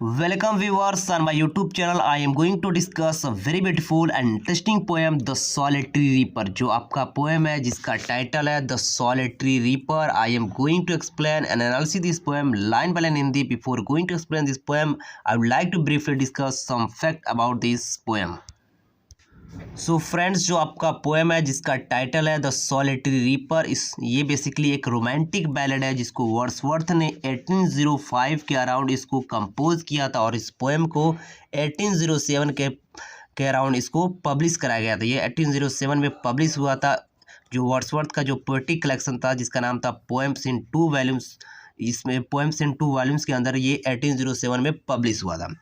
Welcome viewers on my YouTube channel. I am going to discuss a very beautiful and interesting poem, The Solitary Reaper. जो आपका poem है जिसका title है The Solitary Reaper. I am going to explain and analyze this poem line by line in Hindi. Before going to explain this poem, I would like to briefly discuss some fact about this poem. So friends, जो आपका poem है जिसका title है the solitary reaper, ये basically एक romantic ballad है जिसको Wordsworth ने 1805 के अराउंड इसको कंपोज किया था और इस पोएम को 1807 के अराउंड इसको पब्लिश कराया गया था। ये 1807 में पब्लिश हुआ था। जो वर्ड्सवर्थ का जो पोएटिक कलेक्शन था जिसका नाम था पोएम्स इन 2 वॉल्यूम्स, इसमें पोएम्स इन 2 वॉल्यूम्स के अंदर ये 1807 में पब्लिश हुआ था।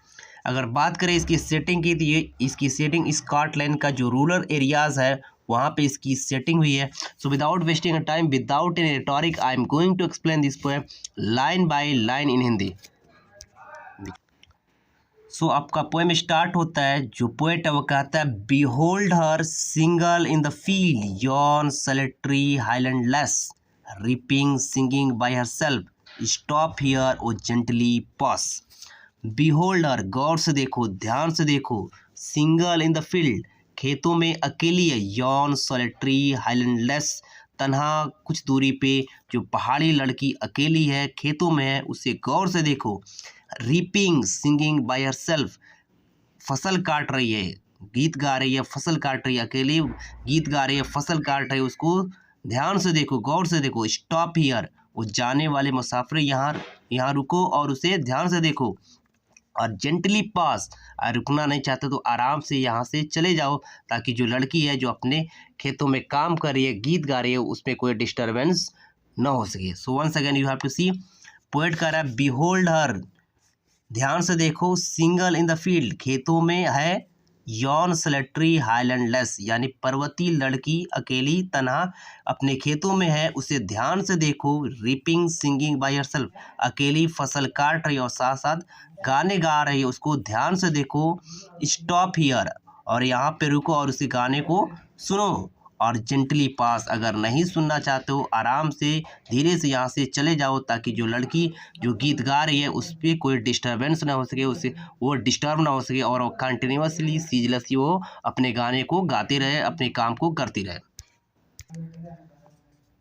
अगर बात करें इसकी सेटिंग की तो ये इसकी सेटिंग स्कॉटलैंड का जो रूरल एरियाज़ है वहाँ पे इसकी सेटिंग हुई है। So without wasting a time, without any rhetoric, I am going to explain this poem line by line in Hindi. So आपका पोएम स्टार्ट होता है, जो पोएट है वो कहता है, behold her single in the field yon solitary highland lass reaping singing by herself stop here o gently pass. Beholder, गौर से देखो, ध्यान से देखो, सिंगल इन द फील्ड, खेतों में अकेली है, यॉन सॉलिटरी हाईलैंडलेस, तन्हा कुछ दूरी पे जो पहाड़ी लड़की अकेली है, खेतों में है, उसे गौर से देखो। रीपिंग सिंगिंग बाय हरसेल्फ, फसल काट रही है, गीत गा रही है, फसल काट रही है, अकेली गीत गा रही है, फसल काट रही है, उसको ध्यान से देखो, गौर से देखो। स्टॉप हियर, वो जाने वाले मुसाफिर यहाँ रुको और उसे ध्यान से देखो। और जेंटली पास, रुकना नहीं चाहते तो आराम से यहाँ से चले जाओ, ताकि जो लड़की है जो अपने खेतों में काम कर रही है, गीत गा रही है, उसमें कोई डिस्टरबेंस ना हो सके। So once again you have to see, poet कह रहा है बिहोल्ड हर, ध्यान से देखो, सिंगल इन द फील्ड, खेतों में है, यॉन सॉलिटरी हाईलैंडलेस, यानी पर्वतीय लड़की अकेली तन्हा अपने खेतों में है, उसे ध्यान से देखो। रिपिंग सिंगिंग बाय हरसेल्फ, अकेली फसल काट रही है और साथ साथ गाने गा रही है, उसको ध्यान से देखो। स्टॉप हियर, और यहाँ पे रुको और उसी गाने को सुनो। और जेंटली पास, अगर नहीं सुनना चाहते हो आराम से धीरे से यहाँ से चले जाओ, ताकि जो लड़की जो गीत गा रही है उस पर कोई डिस्टरबेंस ना हो सके, उसे वो डिस्टर्ब ना हो सके और वो कंटिन्यूसली सीजलेसली वो अपने गाने को गाते रहे, अपने काम को करती रहे।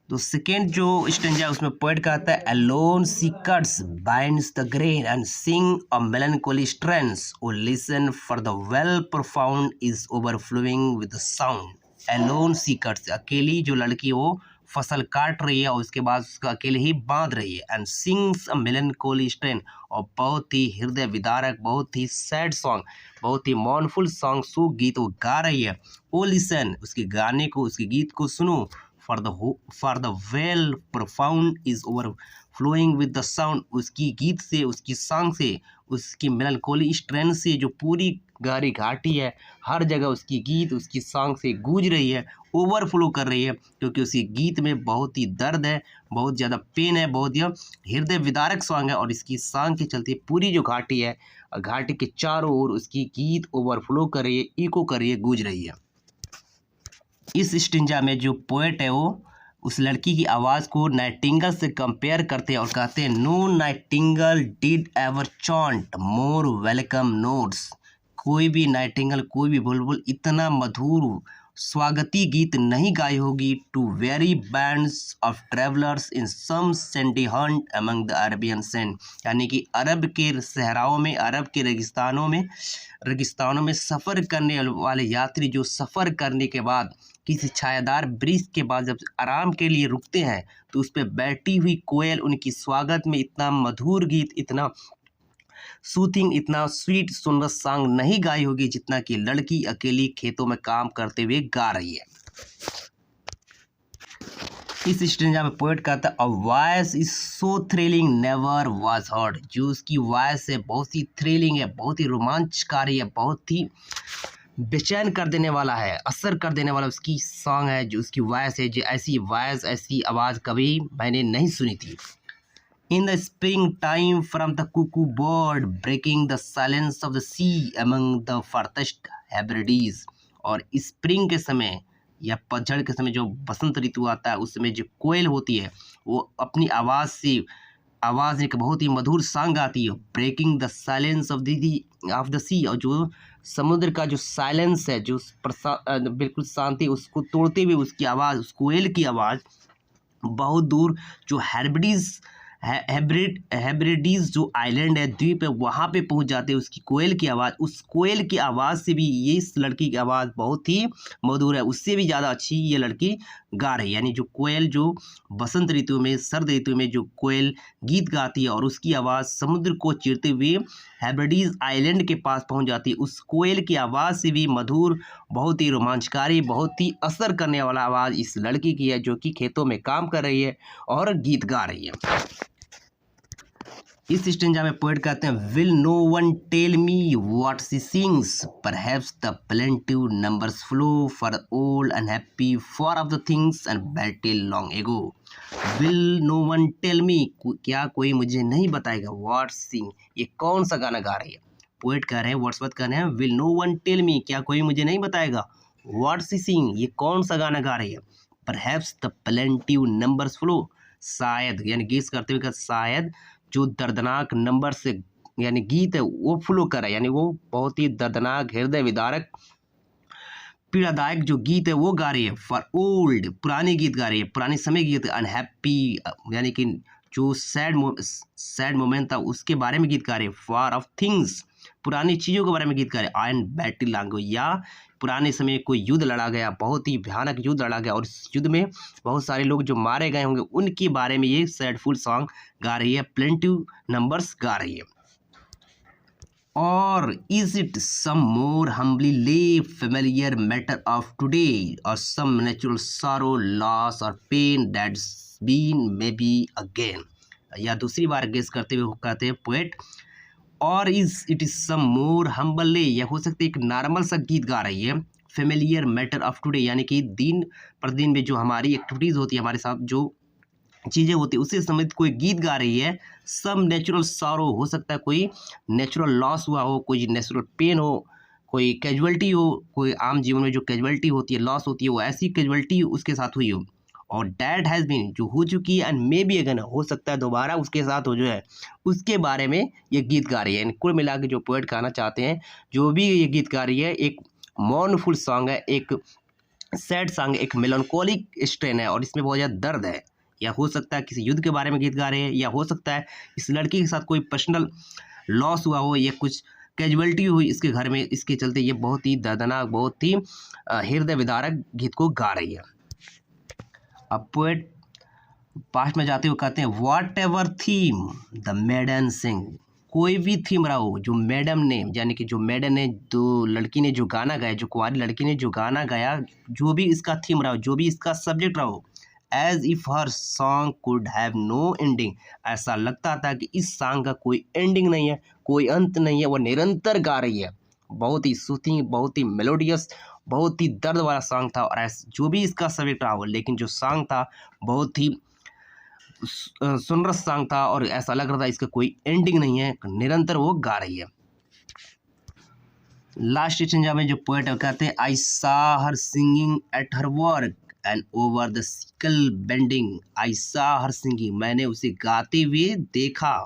तो सेकेंड जो स्टेंजा उसमें पोएट कहता है, alone she cuts binds the grain and sing a melancholy strains, o listen for the vale profound is overflowing with the sound. Alone she cuts, अकेली जो लड़की वो फसल काट रही है और उसके बाद उसका अकेले ही बांध रही है। एंड सिंग्स अ मेलनकोली स्ट्रेन, और बहुत ही हृदय विदारक, बहुत ही सैड सॉन्ग, बहुत ही मॉर्नफुल सॉन्ग, सो गीत वो गा रही है। ओ लिसन, उसके गाने को, उसके गीत को सुनो। For the vale profound is overflowing with the sound, उसकी गीत से, उसकी सॉन्ग से, उसकी मेलनकोली स्ट्रेन से, जो पूरी गहरी घाटी है, हर जगह उसकी गीत उसकी सॉन्ग से गूंज रही है, ओवरफ्लो कर रही है, क्योंकि उसकी गीत में बहुत ही दर्द है, बहुत ज़्यादा पेन है, बहुत ही हृदय विदारक सॉन्ग है, और इसकी सॉन्ग के चलते पूरी जो घाटी है, घाटी के चारों ओर उसकी गीत ओवरफ्लो कर रही है, इको कर रही है, गूंज रही है। इस स्टिंजा में जो पोएट है वो उस लड़की की आवाज़ को नाइटिंगल से कंपेयर करते हैं और कहते हैं, no nightingale did ever chaunt more welcome notes, कोई भी नाइटिंगल, कोई भी बुलबुल इतना मधुर स्वागती गीत नहीं गाई होगी, to weary bands of travellers in some sandy haunt among the Arabian sand, यानी कि अरब के सहराओं में, अरब के रेगिस्तानों में सफ़र करने वाले यात्री जो सफ़र करने के बाद किसी छायादार ब्रिज के बाद जब आराम के लिए रुकते हैं, तो उस पर बैठी हुई कोयल उनकी स्वागत में इतना मधुर गीत, इतना सूथिंग, इतना स्वीट सुंदर सॉन्ग नहीं गाई होगी जितना कि लड़की अकेली खेतों में काम करते हुए गा रही है। इस स्टेंजा में पोएट कहता है, a voice is so thrilling never was heard, जो उसकी वॉइस है बहुत ही थ्रिलिंग है, बहुत ही रोमांचकारी है, बहुत ही बेचैन कर देने वाला है, असर कर देने वाला उसकी सॉन्ग है, जो उसकी वॉइस है, जो ऐसी वॉइस, ऐसी आवाज़ कभी मैंने नहीं सुनी थी। In the spring time from the cuckoo bird breaking the silence of the sea among the farthest Hebrides, और स्प्रिंग के समय या पतझड़ के समय जो बसंत ऋतु आता है, उस समय जो कोयल होती है वो अपनी आवाज़ से आवाज़ एक बहुत ही मधुर सॉन्ग गाती है, breaking the silence of the sea, और जो समुद्र का जो साइलेंस है, जो बिल्कुल शांति, उसको तोड़ते हुए उसकी आवाज़, उस कोयल की आवाज़ बहुत दूर जो हेब्रिडीज जो आइलैंड है, द्वीप है, वहाँ पे पहुँच जाते हैं। उसकी कोयल की आवाज़, उस कोयल की आवाज़ से भी ये इस लड़की की आवाज़ बहुत ही मधुर है, उससे भी ज़्यादा अच्छी ये लड़की गा रही है। यानी जो कोयल जो बसंत ऋतु में, सर्द ऋतु में जो कोयल गीत गाती है और उसकी आवाज़ समुद्र को चीरते हुए हेब्रिडीज आइलैंड के पास पहुँच जाती है, उस कोयल की आवाज़ से भी मधुर, बहुत ही रोमांचकारी, बहुत ही असर करने वाला आवाज़ इस लड़की की है, जो कि खेतों में काम कर रही है और गीत गा रही है। इस स्टेंजा में पोएट कहते हैं, will no one tell me what she sings, perhaps the plaintive numbers flow for old unhappy far off the things and battle long ago. Will no one tell me, क्या कोई मुझे नहीं बताएगा, what सिंग, ये कौन सा गाना गा रही है। पोएट कह रहे हैं, वर्ड्सवर्थ कह रहे हैं, will no one tell me, क्या कोई मुझे नहीं बताएगा, व्हाट सी सिंग, ये कौन सा गाना गा रही है। Perhaps the plaintive numbers flow, शायद, यानी गेस करते हुए शायद जो दर्दनाक नंबर से यानी गीत है वो फ्लो कर रहा है, यानी वो बहुत ही दर्दनाक, हृदय विदारक, पीड़ादायक जो गीत है वो गा रही है। फॉर ओल्ड, पुराने गीत गा रही है, पुराने समय गीत। अनहैप्पी, यानी कि जो सैड मोमेंट था उसके बारे में गीत गा रही है। फॉर ऑफ थिंग्स, पुरानी चीज़ों के बारे में गीत गा रहे हैं। आयन बैटल लॉन्ग, या पुराने समय कोई युद्ध लड़ा गया, बहुत ही भयानक युद्ध लड़ा गया और इस युद्ध में बहुत सारे लोग जो मारे गए होंगे, उनके बारे में ये सैडफुल सॉन्ग गा रही है, प्लेंटिव नंबर्स गा रही है। Or is it some more humbly lay familiar matter of today or some natural sorrow loss or pain that's been may be again, या दूसरी बार गेस करते हुए कहते हैं poet, or it is some more humble, यह हो सकता है एक नॉर्मल सा गीत गा रही है, फेमिलियर मैटर ऑफ टुडे, यानी कि दिन प्रतिदिन में जो हमारी एक्टिविटीज़ होती है, हमारे साथ जो चीज़ें होती है उससे संबंधित कोई गीत गा रही है। सम नेचुरल सॉरो, हो सकता है कोई नेचुरल लॉस हुआ हो, कोई नेचुरल पेन हो, कोई कैजुअलिटी हो, कोई आम जीवन में जो कैजुअलिटी होती है, लॉस होती है, वो ऐसी कैजुअलिटी उसके साथ हुई हो। और डैट हैज़ बीन, जो हो चुकी है, एंड मे बी अगेन, हो सकता है दोबारा उसके साथ हो जो है, उसके बारे में ये गीत गा रही है। कुल मिला के जो पोएट कहना चाहते हैं, जो भी ये गीत गा रही है, एक मौनफुल सॉन्ग है, एक सैड सॉन्ग, एक मेलनकोलिक स्ट्रेन है और इसमें बहुत ज़्यादा दर्द है। या हो सकता है किसी युद्ध के बारे में गीत गा रहे हैं, या हो सकता है इस लड़की के साथ कोई पर्सनल लॉस हुआ हो, या कुछ कैजुअलिटी हुई इसके घर में, इसके चलते ये बहुत ही दर्दनाक, बहुत ही हृदय विदारक गीत को गा रही है। अब पोएट पास्ट में जाते हुए कहते हैं, what ever theme the maiden sing, कोई भी थीम रहा हो, जो मैडम ने, यानी कि जो मैडम ने, जो लड़की ने जो गाना गाया, जो कुंवारी लड़की ने जो गाना गाया, जो भी इसका थीम रहा हो, जो भी इसका सब्जेक्ट रहा हो, as if her song could have no ending, ऐसा लगता था कि इस सॉन्ग का कोई एंडिंग नहीं है, कोई अंत नहीं है, वो निरंतर गा रही है। बहुत ही सूथिंग, बहुत ही मेलोडियस, बहुत ही दर्द वाला सॉन्ग था, और जो भी इसका सब्जेक्ट रहा हो, लेकिन जो सॉन्ग था बहुत ही सुनरस सॉन्ग था और ऐसा लग रहा था इसका कोई एंडिंग नहीं है, निरंतर वो गा रही है। लास्ट स्टेंजा में जो पोएट कहते हैं, I saw her singing at her work and over the sickle bending, I saw her singing, मैंने उसे गाते हुए देखा,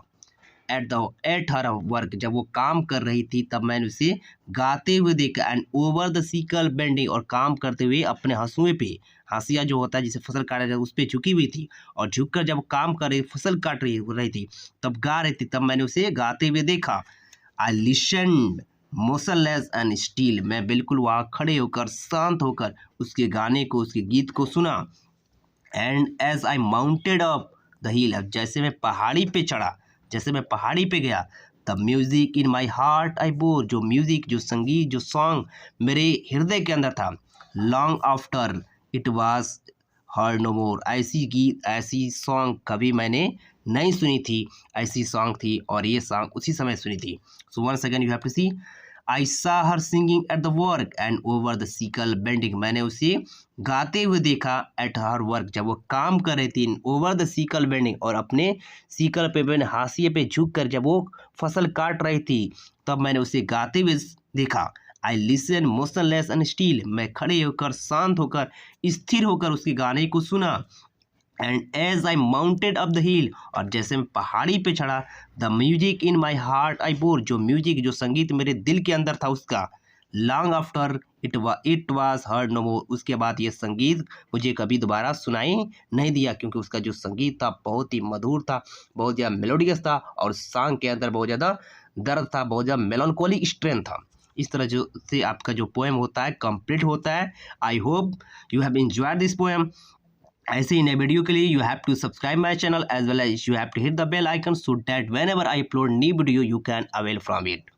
एट हर वर्क, जब वो काम कर रही थी तब मैंने उसे गाते हुए देखा, and over the sickle bending, और काम करते हुए अपने हंसुए पे, हाशिया जो होता है जिसे फसल काटा जाता है उस पर झुकी हुई थी, और झुककर जब काम कर रही, फसल काट रही थी तब गा रही थी, तब मैंने उसे गाते हुए देखा। आई लिसन्ड मोशनलेस एंड स्टिल, मैं बिल्कुल वहाँ खड़े होकर, शांत होकर उसके गाने को, उसके गीत को सुना। And as I mounted up the hill, अब जैसे मैं पहाड़ी पे चढ़ा, जैसे मैं पहाड़ी पे गया, तब music in my heart I bore, जो म्यूज़िक, जो संगीत, जो सॉन्ग मेरे हृदय के अंदर था। Long after it was heard no more, ऐसी गीत, ऐसी सॉन्ग कभी मैंने नहीं सुनी थी, ऐसी सॉन्ग थी और ये सॉन्ग उसी समय सुनी थी। So once again you have to see, I saw her singing at the work and over the sickle bending, मैंने उसे गाते हुए देखा एट हर वर्क, जब वो काम कर रही थी, ओवर द सिकल बेंडिंग, और अपने सिकल पे, मैंने हाशिए पे झुक कर जब वो फसल काट रही थी तब मैंने उसे गाते हुए देखा। I listen motionless and still, मैं खड़े होकर, शांत होकर, स्थिर होकर उसके गाने को सुना। And as I mounted up the hill, और जैसे मैं पहाड़ी पे चढ़ा, the music in my heart I bore, जो म्यूजिक जो संगीत मेरे दिल के अंदर था उसका, long after it was heard no more, उसके बाद ये संगीत मुझे कभी दोबारा सुनाई नहीं दिया, क्योंकि उसका जो संगीत था बहुत ही मधुर था, बहुत ज़्यादा मेलोडियस था, और सॉन्ग के अंदर बहुत ज़्यादा दर्द था, बहुत ज़्यादा मेलनकोली स्ट्रेंथ था। इस तरह जो से आपका जो पोएम होता है कंप्लीट होता है। I hope you have enjoyed this poem. ऐसे ही नए वीडियो के लिए you have to subscribe my channel as well as you have to hit the bell icon so that whenever I upload new video you can avail from it.